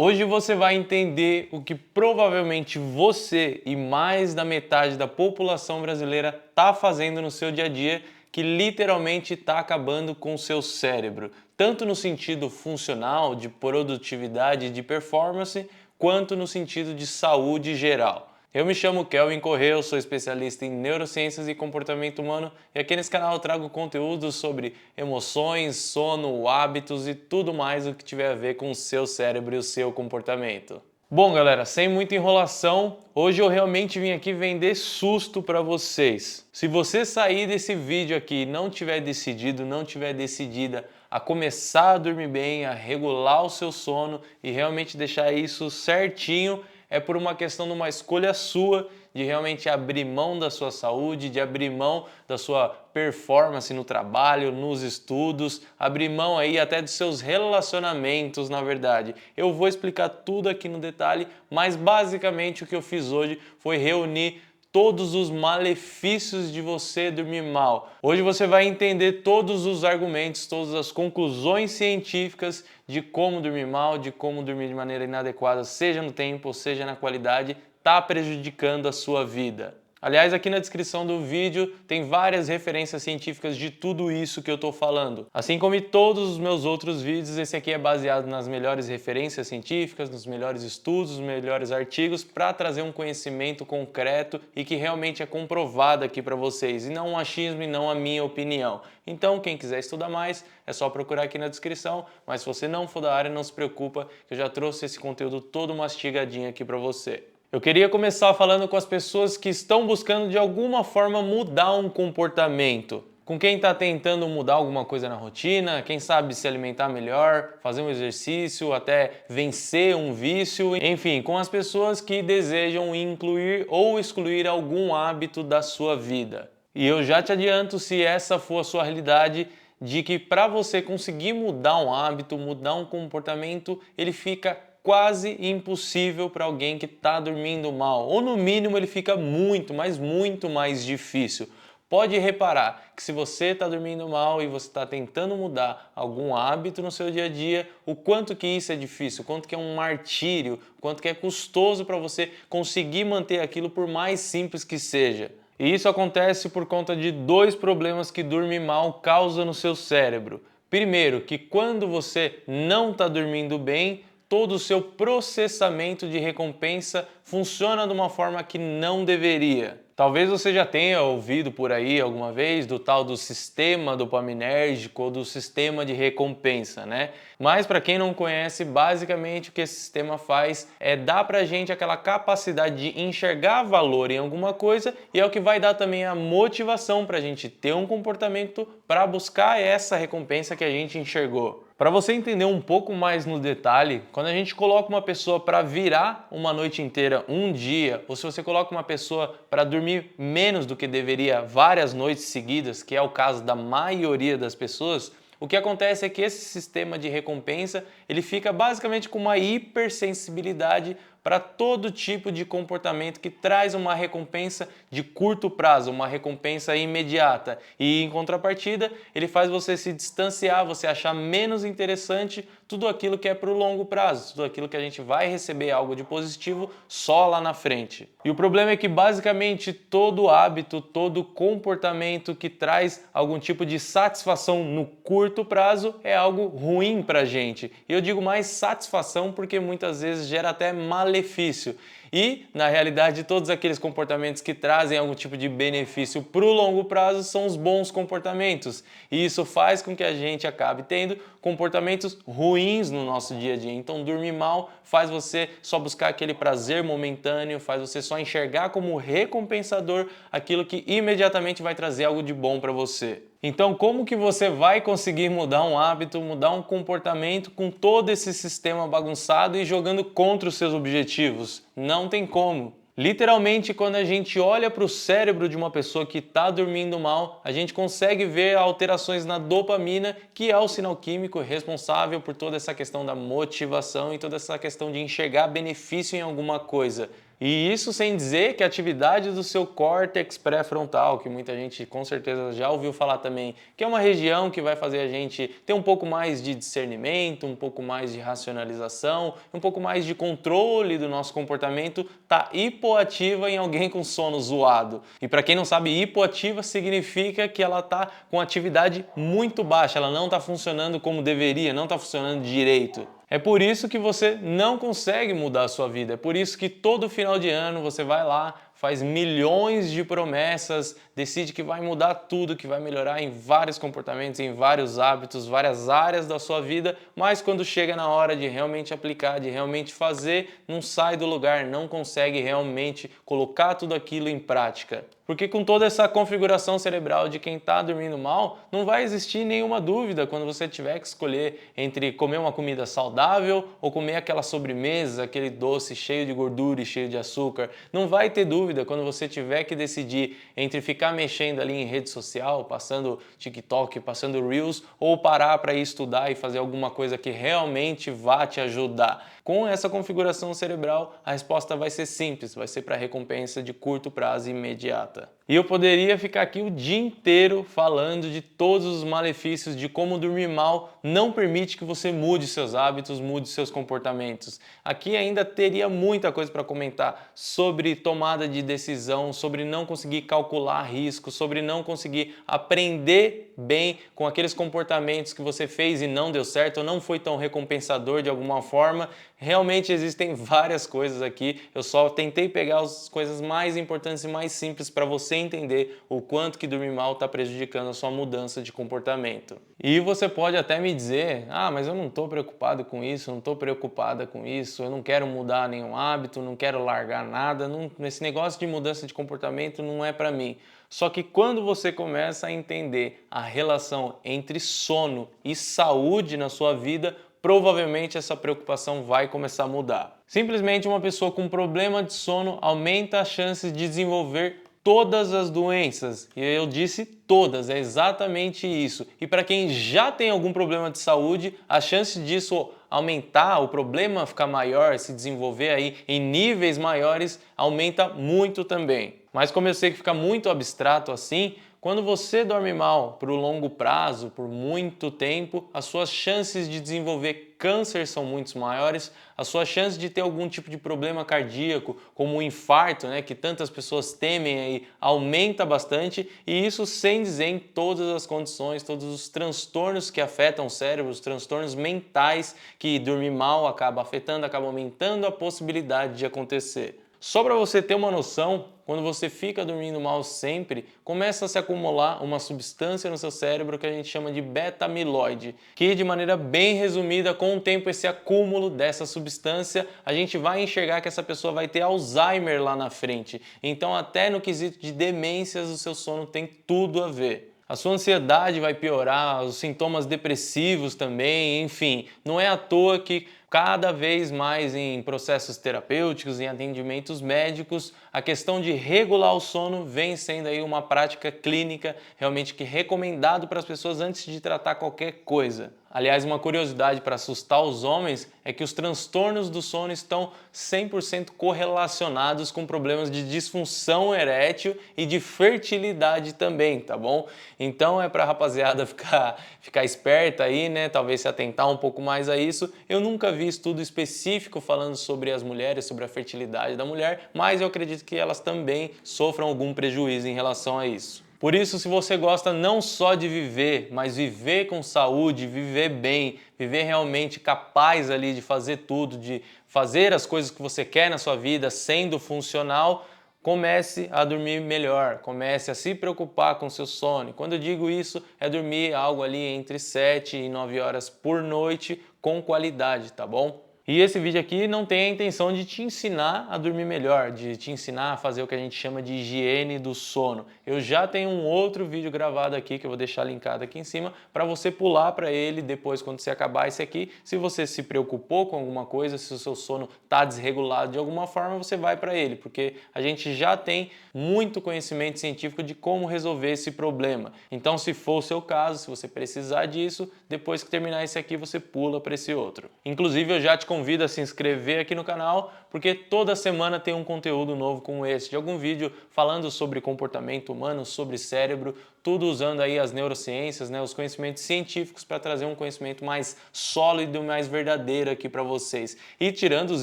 Hoje você vai entender o que provavelmente você e mais da metade da população brasileira está fazendo no seu dia a dia, que literalmente está acabando com o seu cérebro, tanto no sentido funcional, de produtividade e de performance, quanto no sentido de saúde geral. Eu me chamo Kelvin Corrêa, eu sou especialista em neurociências e comportamento humano e aqui nesse canal eu trago conteúdo sobre emoções, sono, hábitos e tudo mais o que tiver a ver com o seu cérebro e o seu comportamento. Bom, galera, sem muita enrolação, hoje eu realmente vim aqui vender susto para vocês. Se você sair desse vídeo aqui e não tiver decidido, não tiver decidida a começar a dormir bem, a regular o seu sono e realmente deixar isso certinho, é por uma questão de uma escolha sua de realmente abrir mão da sua saúde, de abrir mão da sua performance no trabalho, nos estudos, abrir mão aí até dos seus relacionamentos, na verdade. Eu vou explicar tudo aqui no detalhe, mas basicamente o que eu fiz hoje foi reunir todos os malefícios de você dormir mal. Hoje você vai entender todos os argumentos, todas as conclusões científicas de como dormir mal, de como dormir de maneira inadequada, seja no tempo, seja na qualidade, está prejudicando a sua vida. Aliás, aqui na descrição do vídeo tem várias referências científicas de tudo isso que eu estou falando. Assim como em todos os meus outros vídeos, esse aqui é baseado nas melhores referências científicas, nos melhores estudos, nos melhores artigos, para trazer um conhecimento concreto e que realmente é comprovado aqui para vocês, e não um achismo e não a minha opinião. Então, quem quiser estudar mais, é só procurar aqui na descrição, mas se você não for da área, não se preocupa, que eu já trouxe esse conteúdo todo mastigadinho aqui para você. Eu queria começar falando com as pessoas que estão buscando de alguma forma mudar um comportamento. Com quem está tentando mudar alguma coisa na rotina, quem sabe se alimentar melhor, fazer um exercício, até vencer um vício, enfim, com as pessoas que desejam incluir ou excluir algum hábito da sua vida. E eu já te adianto, se essa for a sua realidade, de que para você conseguir mudar um hábito, mudar um comportamento, ele fica quase impossível para alguém que está dormindo mal, ou no mínimo ele fica muito, mas muito mais difícil. Pode reparar que se você está dormindo mal e você está tentando mudar algum hábito no seu dia a dia, o quanto que isso é difícil, o quanto que é um martírio, o quanto que é custoso para você conseguir manter aquilo por mais simples que seja. E isso acontece por conta de dois problemas que dormir mal causa no seu cérebro. Primeiro, que quando você não está dormindo bem, todo o seu processamento de recompensa funciona de uma forma que não deveria. Talvez você já tenha ouvido por aí alguma vez do tal do sistema dopaminérgico ou do sistema de recompensa, né? Mas para quem não conhece, basicamente o que esse sistema faz é dar pra gente aquela capacidade de enxergar valor em alguma coisa e é o que vai dar também a motivação pra gente ter um comportamento para buscar essa recompensa que a gente enxergou. Para você entender um pouco mais no detalhe, quando a gente coloca uma pessoa para virar uma noite inteira um dia, ou se você coloca uma pessoa para dormir menos do que deveria várias noites seguidas, que é o caso da maioria das pessoas, o que acontece é que esse sistema de recompensa ele fica basicamente com uma hipersensibilidade para todo tipo de comportamento que traz uma recompensa de curto prazo, uma recompensa imediata. E em contrapartida, ele faz você se distanciar, você achar menos interessante tudo aquilo que é para o longo prazo, tudo aquilo que a gente vai receber algo de positivo só lá na frente. E o problema é que basicamente todo hábito, todo comportamento que traz algum tipo de satisfação no curto prazo é algo ruim para a gente. E eu digo mais satisfação porque muitas vezes gera até malefício. E, na realidade, todos aqueles comportamentos que trazem algum tipo de benefício para o longo prazo são os bons comportamentos. E isso faz com que a gente acabe tendo comportamentos ruins no nosso dia a dia. Então, dormir mal faz você só buscar aquele prazer momentâneo, faz você só enxergar como recompensador aquilo que imediatamente vai trazer algo de bom para você. Então, como que você vai conseguir mudar um hábito, mudar um comportamento com todo esse sistema bagunçado e jogando contra os seus objetivos? Não tem como. Literalmente, quando a gente olha para o cérebro de uma pessoa que está dormindo mal, a gente consegue ver alterações na dopamina, que é o sinal químico responsável por toda essa questão da motivação e toda essa questão de enxergar benefício em alguma coisa. E isso sem dizer que a atividade do seu córtex pré-frontal, que muita gente com certeza já ouviu falar também, que é uma região que vai fazer a gente ter um pouco mais de discernimento, um pouco mais de racionalização, um pouco mais de controle do nosso comportamento, tá hipoativa em alguém com sono zoado. E para quem não sabe, hipoativa significa que ela tá com atividade muito baixa, ela não está funcionando como deveria, não está funcionando direito. É por isso que você não consegue mudar a sua vida. É por isso que todo final de ano você vai lá, faz milhões de promessas, decide que vai mudar tudo, que vai melhorar em vários comportamentos, em vários hábitos, várias áreas da sua vida, mas quando chega na hora de realmente aplicar, de realmente fazer, não sai do lugar, não consegue realmente colocar tudo aquilo em prática. Porque com toda essa configuração cerebral de quem está dormindo mal, não vai existir nenhuma dúvida quando você tiver que escolher entre comer uma comida saudável ou comer aquela sobremesa, aquele doce cheio de gordura e cheio de açúcar. Não vai ter dúvida quando você tiver que decidir entre ficar mexendo ali em rede social, passando TikTok, passando Reels, ou parar para ir estudar e fazer alguma coisa que realmente vá te ajudar. Com essa configuração cerebral, a resposta vai ser simples, vai ser para recompensa de curto prazo e imediata. E eu poderia ficar aqui o dia inteiro falando de todos os malefícios de como dormir mal não permite que você mude seus hábitos, mude seus comportamentos. Aqui ainda teria muita coisa para comentar sobre tomada de decisão, sobre não conseguir calcular risco, sobre não conseguir aprender bem com aqueles comportamentos que você fez e não deu certo, ou não foi tão recompensador de alguma forma. Realmente existem várias coisas aqui, eu só tentei pegar as coisas mais importantes e mais simples para você entender o quanto que dormir mal está prejudicando a sua mudança de comportamento. E você pode até me dizer, mas eu não estou preocupado com isso, não estou preocupada com isso, eu não quero mudar nenhum hábito, não quero largar nada, esse negócio de mudança de comportamento não é para mim. Só que quando você começa a entender a relação entre sono e saúde na sua vida, provavelmente essa preocupação vai começar a mudar. Simplesmente uma pessoa com problema de sono aumenta as chances de desenvolver todas as doenças. E eu disse todas, é exatamente isso. E para quem já tem algum problema de saúde, a chance disso aumentar, o problema ficar maior, se desenvolver aí em níveis maiores, aumenta muito também. Mas como eu sei que fica muito abstrato assim, quando você dorme mal por longo prazo, por muito tempo, as suas chances de desenvolver câncer são muito maiores, as suas chances de ter algum tipo de problema cardíaco, como o infarto, que tantas pessoas temem aí, aumenta bastante, e isso sem dizer em todas as condições, todos os transtornos que afetam o cérebro, os transtornos mentais que dormir mal acaba afetando, acaba aumentando a possibilidade de acontecer. Só para você ter uma noção, quando você fica dormindo mal sempre, começa a se acumular uma substância no seu cérebro que a gente chama de beta-amiloide, que de maneira bem resumida, com o tempo esse acúmulo dessa substância, a gente vai enxergar que essa pessoa vai ter Alzheimer lá na frente. Então até no quesito de demências o seu sono tem tudo a ver. A sua ansiedade vai piorar, os sintomas depressivos também, enfim, não é à toa que cada vez mais em processos terapêuticos, em atendimentos médicos, a questão de regular o sono vem sendo aí uma prática clínica realmente que é recomendado para as pessoas antes de tratar qualquer coisa. Aliás, uma curiosidade para assustar os homens é que os transtornos do sono estão 100% correlacionados com problemas de disfunção erétil e de fertilidade também, tá bom? Então é para a rapaziada ficar esperta aí, talvez se atentar um pouco mais a isso. Eu nunca vi estudo específico falando sobre as mulheres, sobre a fertilidade da mulher, mas eu acredito que elas também sofram algum prejuízo em relação a isso. Por isso, se você gosta não só de viver, mas viver com saúde, viver bem, viver realmente capaz ali de fazer tudo, de fazer as coisas que você quer na sua vida, sendo funcional, comece a dormir melhor, comece a se preocupar com seu sono. Quando eu digo isso, é dormir algo ali entre 7 e 9 horas por noite com qualidade, tá bom? E esse vídeo aqui não tem a intenção de te ensinar a dormir melhor, de te ensinar a fazer o que a gente chama de higiene do sono. Eu já tenho um outro vídeo gravado aqui que eu vou deixar linkado aqui em cima para você pular para ele depois quando você acabar esse aqui. Se você se preocupou com alguma coisa, se o seu sono está desregulado de alguma forma, você vai para ele, porque a gente já tem muito conhecimento científico de como resolver esse problema. Então, se for o seu caso, se você precisar disso, depois que terminar esse aqui, você pula para esse outro. Inclusive, eu já te convido convido a se inscrever aqui no canal, porque toda semana tem um conteúdo novo como esse, de algum vídeo falando sobre comportamento humano, sobre cérebro, tudo usando aí as neurociências, né, os conhecimentos científicos para trazer um conhecimento mais sólido e mais verdadeiro aqui para vocês. E tirando os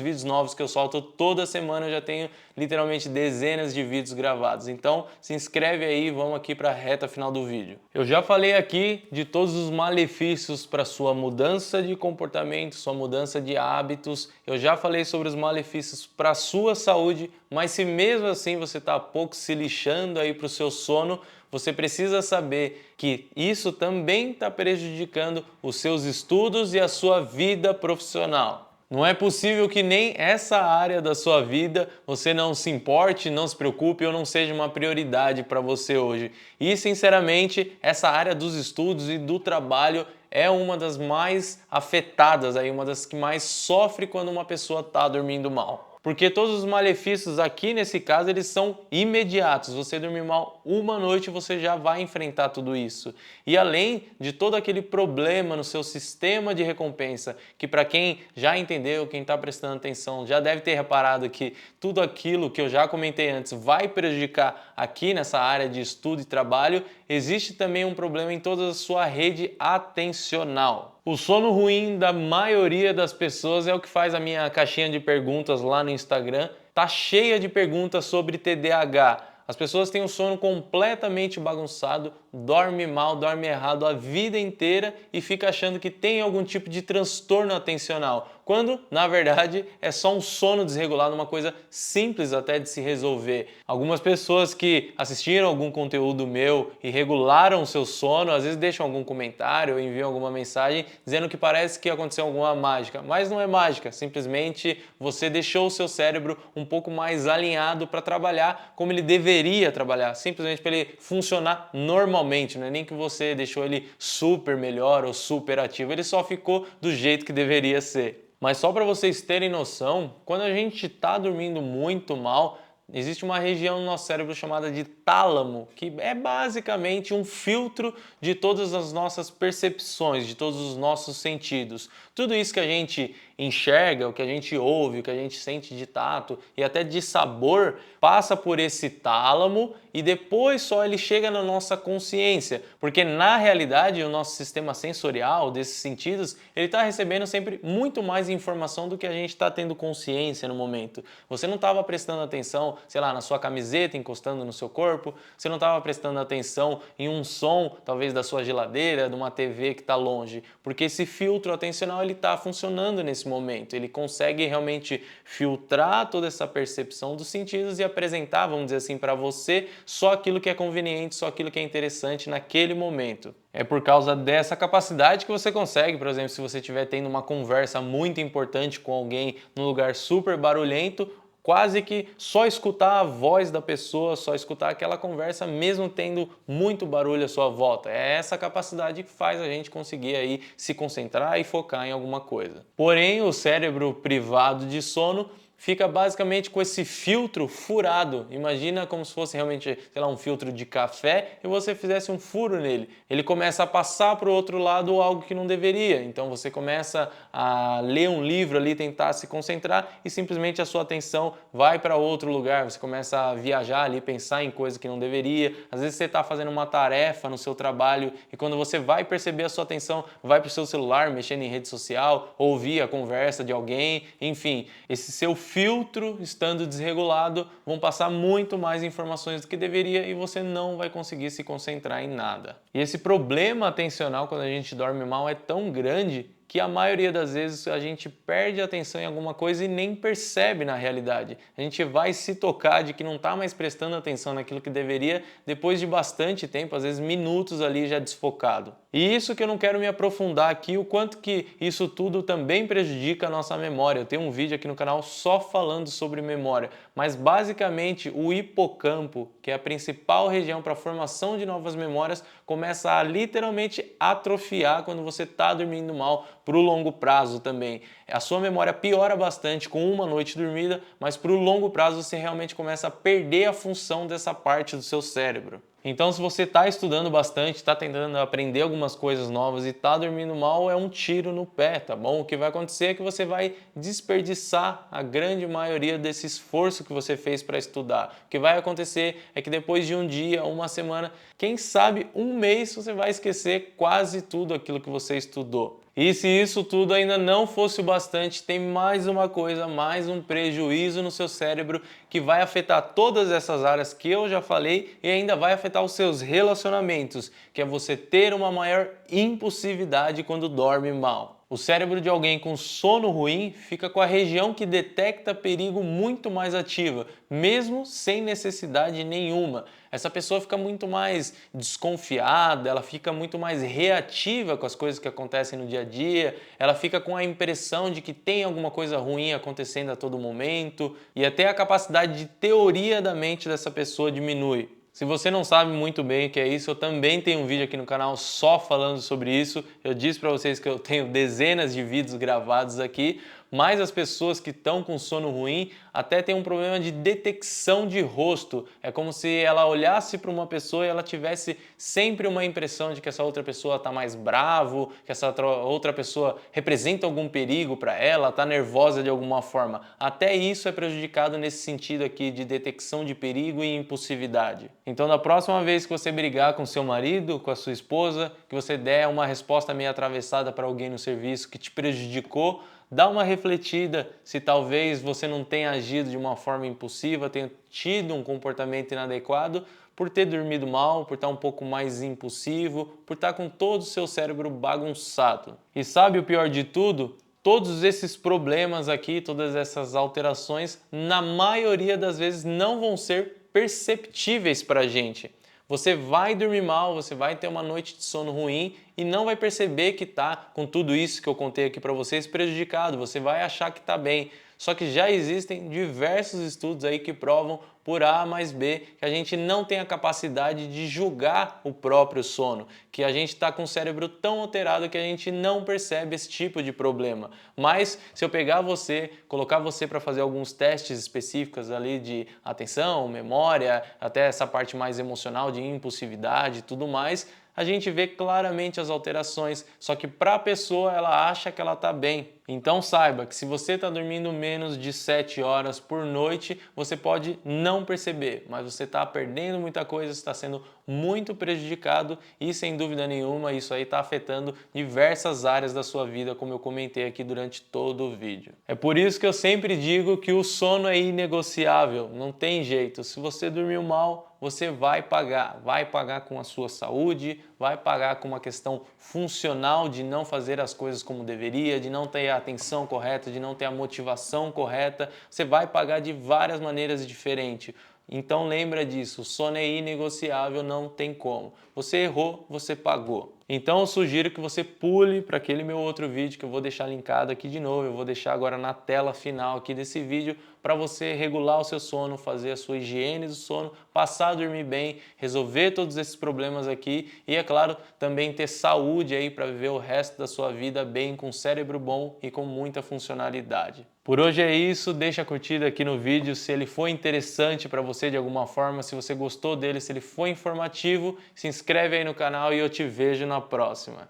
vídeos novos que eu solto toda semana, eu já tenho literalmente dezenas de vídeos gravados. Então se inscreve aí e vamos aqui para a reta final do vídeo. Eu já falei aqui de todos os malefícios para sua mudança de comportamento, sua mudança de hábitos. Eu já falei sobre os malefícios para a sua saúde, mas se mesmo assim você está pouco se lixando aí para o seu sono, você precisa saber que isso também está prejudicando os seus estudos e a sua vida profissional. Não é possível que nem essa área da sua vida você não se importe, não se preocupe ou não seja uma prioridade para você hoje. E, sinceramente, essa área dos estudos e do trabalho é uma das mais afetadas, aí, uma das que mais sofre quando uma pessoa está dormindo mal. Porque todos os malefícios aqui nesse caso eles são imediatos. Você dormir mal uma noite você já vai enfrentar tudo isso. E além de todo aquele problema no seu sistema de recompensa, que para quem já entendeu, quem está prestando atenção, já deve ter reparado que tudo aquilo que eu já comentei antes vai prejudicar aqui nessa área de estudo e trabalho, existe também um problema em toda a sua rede atencional. O sono ruim da maioria das pessoas é o que faz a minha caixinha de perguntas lá no Instagram tá cheia de perguntas sobre TDAH. As pessoas têm o sono completamente bagunçado, dorme mal, dorme errado a vida inteira e fica achando que tem algum tipo de transtorno atencional, quando, na verdade, é só um sono desregulado, uma coisa simples até de se resolver. Algumas pessoas que assistiram algum conteúdo meu e regularam o seu sono, às vezes deixam algum comentário ou enviam alguma mensagem dizendo que parece que aconteceu alguma mágica, mas não é mágica, simplesmente você deixou o seu cérebro um pouco mais alinhado para trabalhar como ele deveria trabalhar, simplesmente para ele funcionar normalmente, não é nem que você deixou ele super melhor ou super ativo, ele só ficou do jeito que deveria ser. Mas só para vocês terem noção, quando a gente está dormindo muito mal, existe uma região no nosso cérebro chamada de tálamo, que é basicamente um filtro de todas as nossas percepções, de todos os nossos sentidos. Tudo isso que a gente enxerga, o que a gente ouve, o que a gente sente de tato e até de sabor, passa por esse tálamo e depois só ele chega na nossa consciência, porque na realidade o nosso sistema sensorial desses sentidos, ele está recebendo sempre muito mais informação do que a gente está tendo consciência no momento. Você não estava prestando atenção, sei lá, na sua camiseta encostando no seu corpo, você não estava prestando atenção em um som, talvez da sua geladeira, de uma TV que está longe, porque esse filtro atencional ele está funcionando nesse momento, ele consegue realmente filtrar toda essa percepção dos sentidos e apresentar, vamos dizer assim, para você só aquilo que é conveniente, só aquilo que é interessante naquele momento. É por causa dessa capacidade que você consegue, por exemplo, se você estiver tendo uma conversa muito importante com alguém num lugar super barulhento, quase que só escutar a voz da pessoa, só escutar aquela conversa, mesmo tendo muito barulho à sua volta. É essa capacidade que faz a gente conseguir aí se concentrar e focar em alguma coisa. Porém, o cérebro privado de sono fica basicamente com esse filtro furado. Imagina como se fosse realmente, sei lá, um filtro de café e você fizesse um furo nele. Ele começa a passar para o outro lado algo que não deveria. Então você começa a ler um livro ali, tentar se concentrar e simplesmente a sua atenção vai para outro lugar. Você começa a viajar ali, pensar em coisa que não deveria. Às vezes você está fazendo uma tarefa no seu trabalho e quando você vai perceber, a sua atenção vai para o seu celular, mexendo em rede social, ouvir a conversa de alguém, enfim, esse seu filtro estando desregulado vão passar muito mais informações do que deveria e você não vai conseguir se concentrar em nada. E esse problema atencional quando a gente dorme mal é tão grande que a maioria das vezes a gente perde a atenção em alguma coisa e nem percebe na realidade. A gente vai se tocar de que não está mais prestando atenção naquilo que deveria depois de bastante tempo, às vezes minutos ali já desfocado. E isso que eu não quero me aprofundar aqui, o quanto que isso tudo também prejudica a nossa memória. Eu tenho um vídeo aqui no canal só falando sobre memória, mas basicamente o hipocampo, que é a principal região para a formação de novas memórias, começa a literalmente atrofiar quando você está dormindo mal, para o longo prazo também. A sua memória piora bastante com uma noite dormida, mas para o longo prazo você realmente começa a perder a função dessa parte do seu cérebro. Então, se você está estudando bastante, está tentando aprender algumas coisas novas e está dormindo mal, é um tiro no pé, tá bom? O que vai acontecer é que você vai desperdiçar a grande maioria desse esforço que você fez para estudar. O que vai acontecer é que depois de um dia, uma semana, quem sabe um mês, você vai esquecer quase tudo aquilo que você estudou. E se isso tudo ainda não fosse o bastante, tem mais uma coisa, mais um prejuízo no seu cérebro que vai afetar todas essas áreas que eu já falei e ainda vai afetar os seus relacionamentos, que é você ter uma maior impulsividade quando dorme mal. O cérebro de alguém com sono ruim fica com a região que detecta perigo muito mais ativa, mesmo sem necessidade nenhuma. Essa pessoa fica muito mais desconfiada, ela fica muito mais reativa com as coisas que acontecem no dia a dia, ela fica com a impressão de que tem alguma coisa ruim acontecendo a todo momento e até a capacidade de teoria da mente dessa pessoa diminui. Se você não sabe muito bem o que é isso, eu também tenho um vídeo aqui no canal só falando sobre isso. Eu disse para vocês que eu tenho dezenas de vídeos gravados aqui, mas as pessoas que estão com sono ruim até têm um problema de detecção de rosto. É como se ela olhasse para uma pessoa e ela tivesse sempre uma impressão de que essa outra pessoa está mais bravo, que essa outra pessoa representa algum perigo para ela, está nervosa de alguma forma. Até isso é prejudicado nesse sentido aqui de detecção de perigo e impulsividade. Então, da próxima vez que você brigar com seu marido, com a sua esposa, que você der uma resposta meio atravessada para alguém no serviço que te prejudicou, dá uma refletida se talvez você não tenha agido de uma forma impulsiva, tenha tido um comportamento inadequado por ter dormido mal, por estar um pouco mais impulsivo, por estar com todo o seu cérebro bagunçado. E sabe o pior de tudo? Todos esses problemas aqui, todas essas alterações, na maioria das vezes não vão ser perceptíveis para a gente. Você vai dormir mal, você vai ter uma noite de sono ruim e não vai perceber que está com tudo isso que eu contei aqui para vocês prejudicado. Você vai achar que está bem. Só que já existem diversos estudos aí que provam por A mais B que a gente não tem a capacidade de julgar o próprio sono, que a gente está com o cérebro tão alterado que a gente não percebe esse tipo de problema. Mas se eu pegar você, colocar você para fazer alguns testes específicos ali de atenção, memória, até essa parte mais emocional de impulsividade e tudo mais, a gente vê claramente as alterações, só que para a pessoa ela acha que ela está bem. Então saiba que se você está dormindo menos de 7 horas por noite, você pode não perceber, mas você está perdendo muita coisa, está sendo muito prejudicado e sem dúvida nenhuma isso aí está afetando diversas áreas da sua vida, como eu comentei aqui durante todo o vídeo. É por isso que eu sempre digo que o sono é inegociável, não tem jeito. Se você dormiu mal, você vai pagar com a sua saúde, vai pagar com uma questão funcional de não fazer as coisas como deveria, de não ter a atenção correta, de não ter a motivação correta, você vai pagar de várias maneiras diferentes. Então lembra disso, o sono é inegociável, não tem como. Você errou, você pagou. Então eu sugiro que você pule para aquele meu outro vídeo que eu vou deixar linkado aqui de novo, eu vou deixar agora na tela final aqui desse vídeo para você regular o seu sono, fazer a sua higiene do sono, passar a dormir bem, resolver todos esses problemas aqui e, é claro, também ter saúde aí para viver o resto da sua vida bem, com cérebro bom e com muita funcionalidade. Por hoje é isso, deixa a curtida aqui no vídeo se ele foi interessante para você de alguma forma, se você gostou dele, se ele foi informativo, se inscreve aí no canal e eu te vejo na próxima.